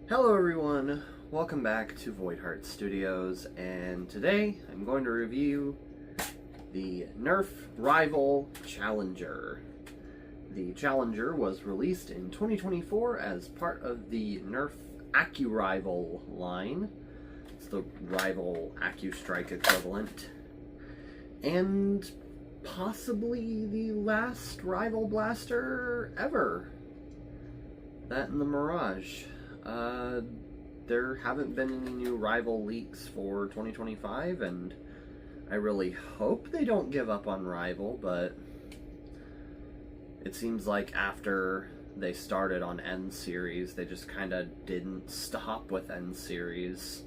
Hello everyone, welcome back to Voidheart Studios, and today I'm going to review the Nerf Rival Challenger. The Challenger was released in 2024 as part of the Nerf AccuRival line. It's the Rival AccuStrike equivalent. And possibly the last Rival blaster ever. That and the Mirage. There haven't been any new Rival leaks for 2025, and I really hope they don't give up on Rival, but it seems like after they started on N Series, they just kind of didn't stop with N Series.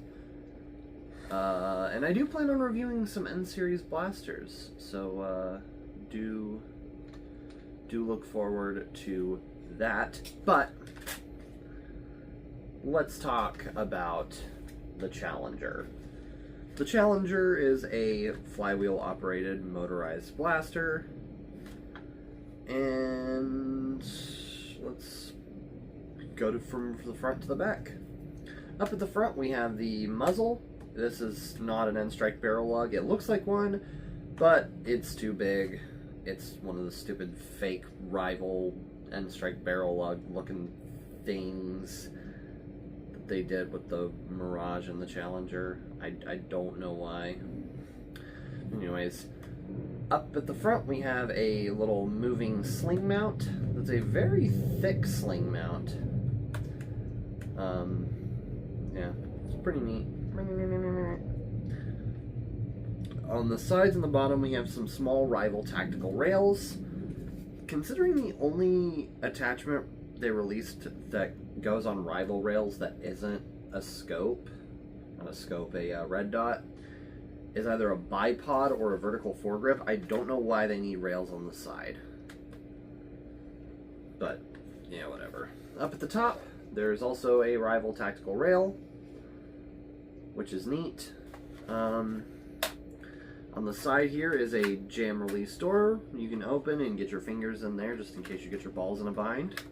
And I do plan on reviewing some N Series blasters, so do look forward to that. But let's talk about the Challenger. The Challenger is a flywheel-operated motorized blaster, and let's go from the front to the back. Up at the front we have the muzzle. This is not an N-Strike barrel lug. It looks like one, but it's too big. It's one of the stupid fake Rival N-Strike barrel lug looking things they did with the Mirage and the Challenger. I don't know why. Anyways, up at the front we have a little moving sling mount. That's a very thick sling mount. Yeah, it's pretty neat. On the sides and the bottom we have some small Rival tactical rails. Considering the only attachment they released that goes on Rival rails that isn't a scope, a red dot, is either a bipod or a vertical foregrip. I don't know why they need rails on the side. But, yeah, whatever. Up at the top, there's also a Rival tactical rail, which is neat. On the side here is a jam release door you can open and get your fingers in there just in case you get your balls in a bind.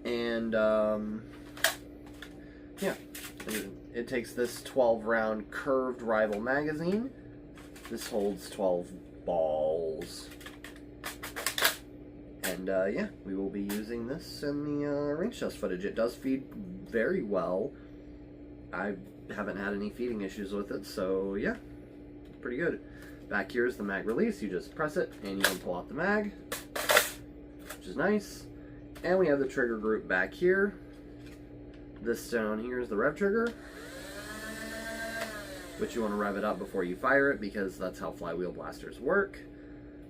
And, yeah, it takes this 12-round curved Rival magazine. This holds 12 balls. And, yeah, we will be using this in the range test footage. It does feed very well. I haven't had any feeding issues with it, so, yeah, pretty good. Back here is the mag release. You just press it, and you can pull out the mag, which is nice. And we have the trigger group back here. This down here is the rev trigger, which you want to rev it up before you fire it because that's how flywheel blasters work.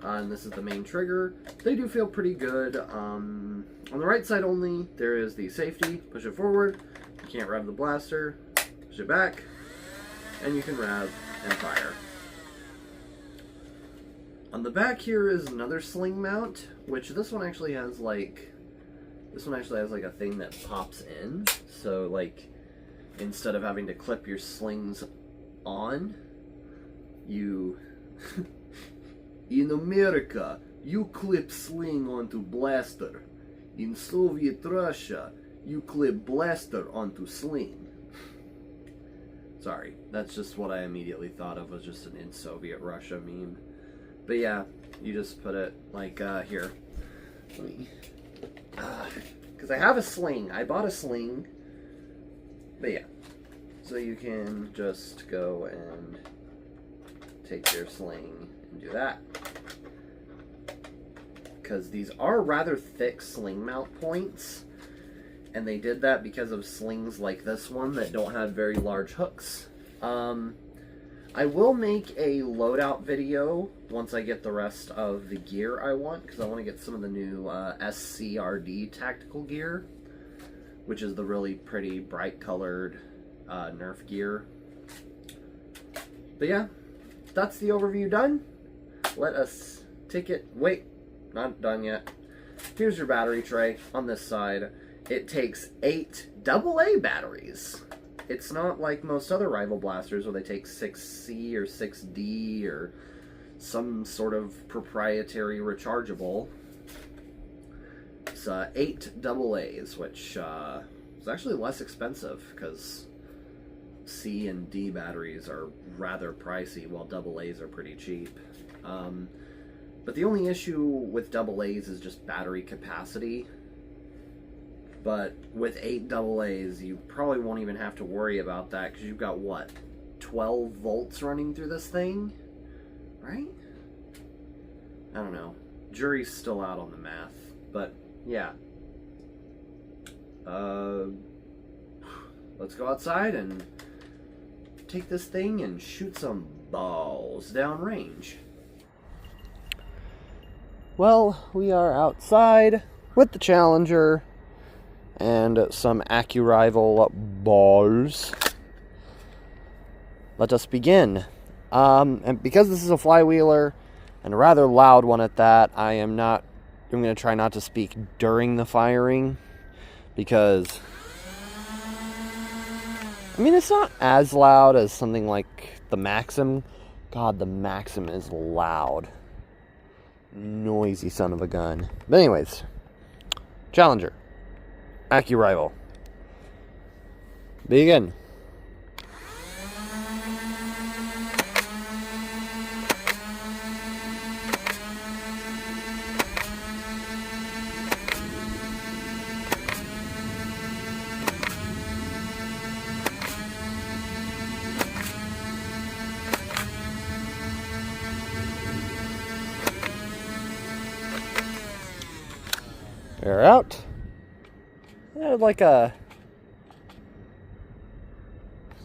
And this is the main trigger. They do feel pretty good. On the right side only, there is the safety. Push it forward. You can't rev the blaster. Push it back, and you can rev and fire. On the back here is another sling mount, which this one actually has like a thing that pops in. So like, instead of having to clip your slings on, you in America you clip sling onto blaster. In Soviet Russia you clip blaster onto sling. Sorry, that's just what I immediately thought of, was just an in Soviet Russia meme. But yeah, you just put it like here. Because I have a sling. I bought a sling. But yeah. So you can just go and take your sling and do that. Because these are rather thick sling mount points. And they did that because of slings like this one that don't have very large hooks. I will make a loadout video once I get the rest of the gear I want, because I want to get some of the new SCRD tactical gear, which is the really pretty bright colored Nerf gear. But yeah, that's the overview done. Let us take it. Wait, not done yet. Here's your battery tray on this side. It takes 8 AA batteries. It's not like most other Rival blasters where they take 6C or 6D or some sort of proprietary rechargeable. It's 8 AA's, which is It's actually less expensive because C and D batteries are rather pricey, while AA's are pretty cheap. But the only issue with AA's is just battery capacity. But with 8 AA's, you probably won't even have to worry about that because you've got, what, 12 volts running through this thing? Right? I don't know. Jury's still out on the math. But, yeah. Let's go outside and take this thing and shoot some balls downrange. Well, we are outside with the Challenger and some AccuRival balls. Let us begin. And because this is a flywheeler, and a rather loud one at that, I'm going to try not to speak during the firing, because I mean, it's not as loud as something like the Maxim. God, the Maxim is loud. Noisy son of a gun. But anyways, Challenger, AccuRival. Begin. They're out. They had like a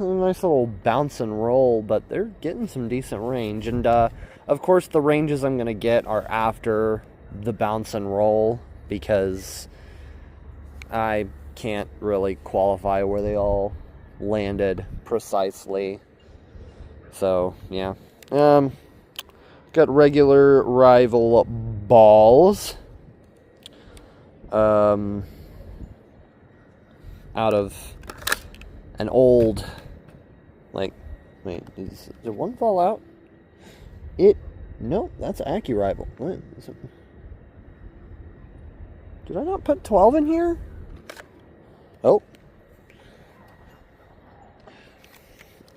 nice little bounce and roll, but they're getting some decent range. And of course, the ranges I'm going to get are after the bounce and roll, because I can't really qualify where they all landed precisely. So, yeah. Got regular rival balls. Out of an old, like, wait, did one fall out? No, that's AccuRival. What is it? Did I not put 12 in here? Oh.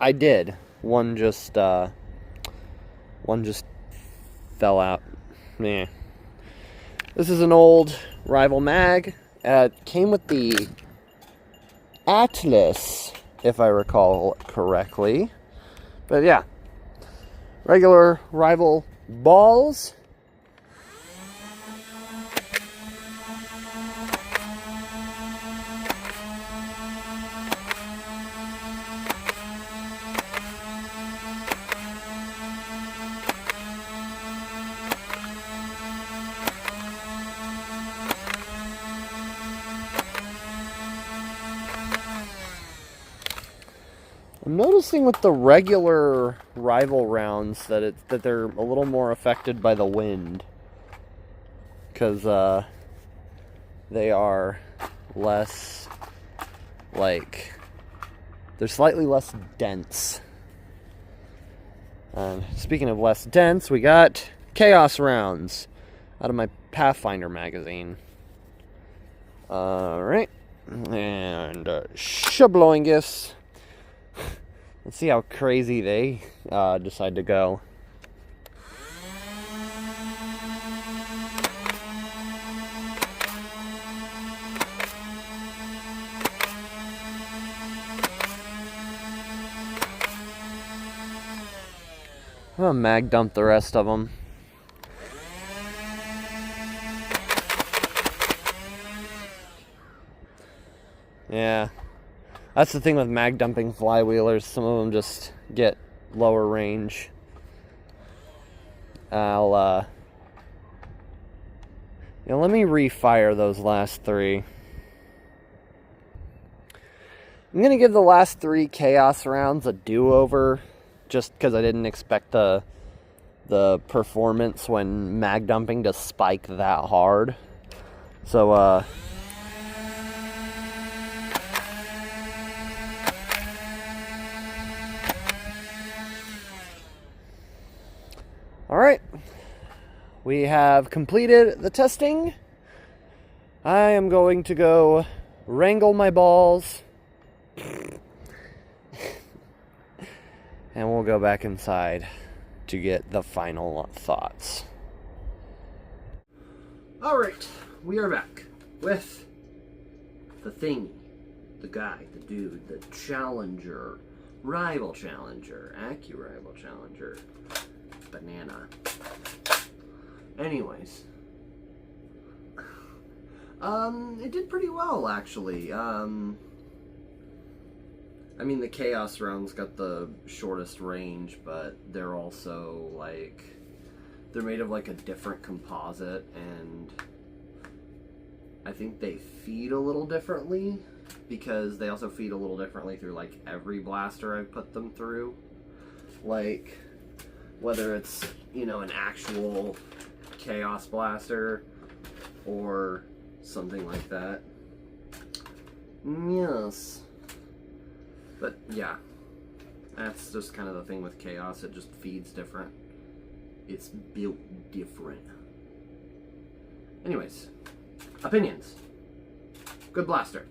I did. One just fell out. Meh. This is an old Rival mag. Came with the Atlas, if I recall correctly. But yeah, regular Rival balls. I'm noticing with the regular Rival rounds that they're a little more affected by the wind, because they are less, like, they're slightly less dense. Speaking of less dense, we got Chaos rounds out of my Pathfinder magazine. Alright, and Shabloingus. Let's see how crazy they decide to go. I'm gonna mag dump the rest of them. Yeah. That's the thing with mag dumping flywheelers. Some of them just get lower range. Let me refire those last three. I'm going to give the last three Chaos rounds a do-over, just because I didn't expect the performance when mag dumping to spike that hard. So, Alright, we have completed the testing. I am going to go wrangle my balls, and we'll go back inside to get the final thoughts. Alright, we are back with the thingy, the guy, the dude, the challenger, rival challenger, rival challenger, banana. Anyways, it did pretty well, actually. I mean, the Chaos rounds got the shortest range, but they're also, like, they're made of, like, a different composite, and I think they feed a little differently, because they also feed a little differently through, like, every blaster I've put them through. Like, whether it's, you know, an actual Chaos blaster, or something like that. Yes. But, yeah. That's just kind of the thing with Chaos. It just feeds different. It's built different. Anyways. Opinions. Good blaster.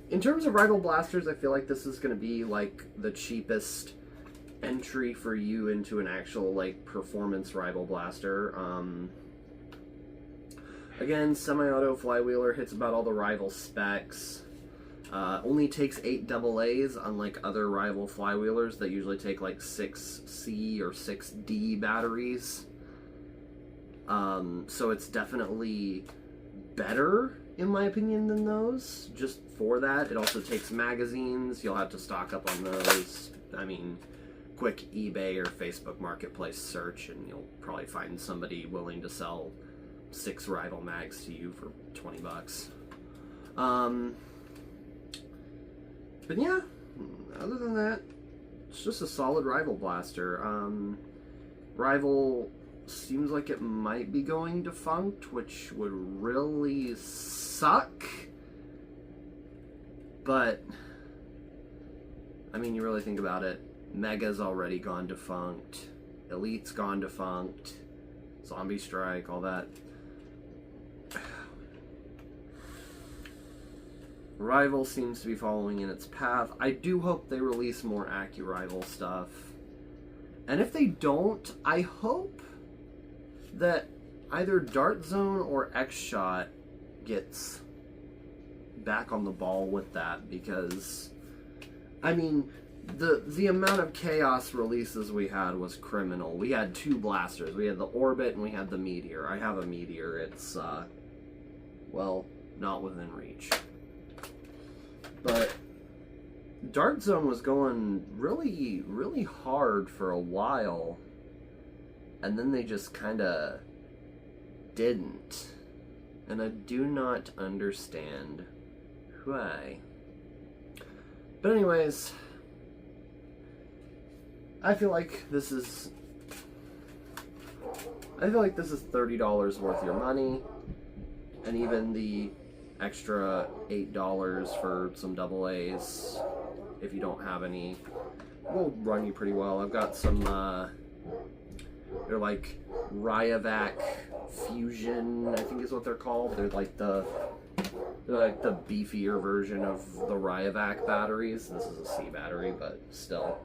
In terms of rival blasters, I feel like this is going to be, like, the cheapest entry for you into an actual, like, performance rival blaster. Again, semi-auto flywheeler, hits about all the rival specs. Only takes 8 AA's, unlike other rival flywheelers that usually take like 6C or 6D batteries. So it's definitely better, in my opinion, than those, just for that. It also takes magazines. You'll have to stock up on those. I mean, quick eBay or Facebook Marketplace search, and you'll probably find somebody willing to sell 6 rival mags to you for $20. But yeah, other than that, it's just a solid rival blaster. Rival seems like it might be going defunct, which would really suck. But, I mean, you really think about it, Mega's already gone defunct, Elite's gone defunct, Zombie Strike, all that. Rival seems to be following in its path. I do hope they release more AccuRival stuff. And if they don't, I hope that either Dart Zone or X-Shot gets back on the ball with that, because, I mean, the amount of Chaos releases we had was criminal. We had 2 blasters. We had the Orbit and we had the Meteor. I have a Meteor. It's, well, not within reach. But Dart Zone was going really, really hard for a while, and then they just kind of didn't. And I do not understand why. But anyways, I feel like this is $30 worth your money, and even the extra $8 for some AA's, if you don't have any, will run you pretty well. I've got some, they're like Ryovac Fusion, I think is what they're called. They're like the beefier version of the Ryovac batteries. This is a C battery, but still.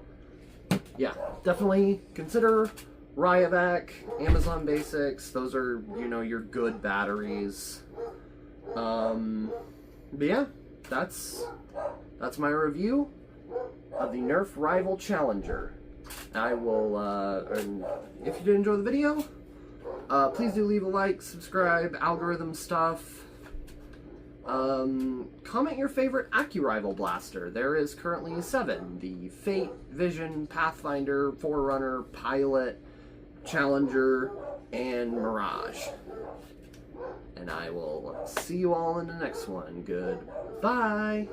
Yeah, definitely consider Ryovac, Amazon Basics. Those are, you know, your good batteries. But yeah, that's my review of the Nerf Rival Challenger. I will, and if you did enjoy the video, please do leave a like, subscribe, algorithm stuff. Comment your favorite AccuRival blaster. There is currently 7. The Fate, Vision, Pathfinder, Forerunner, Pilot, Challenger, and Mirage. And I will see you all in the next one. Goodbye.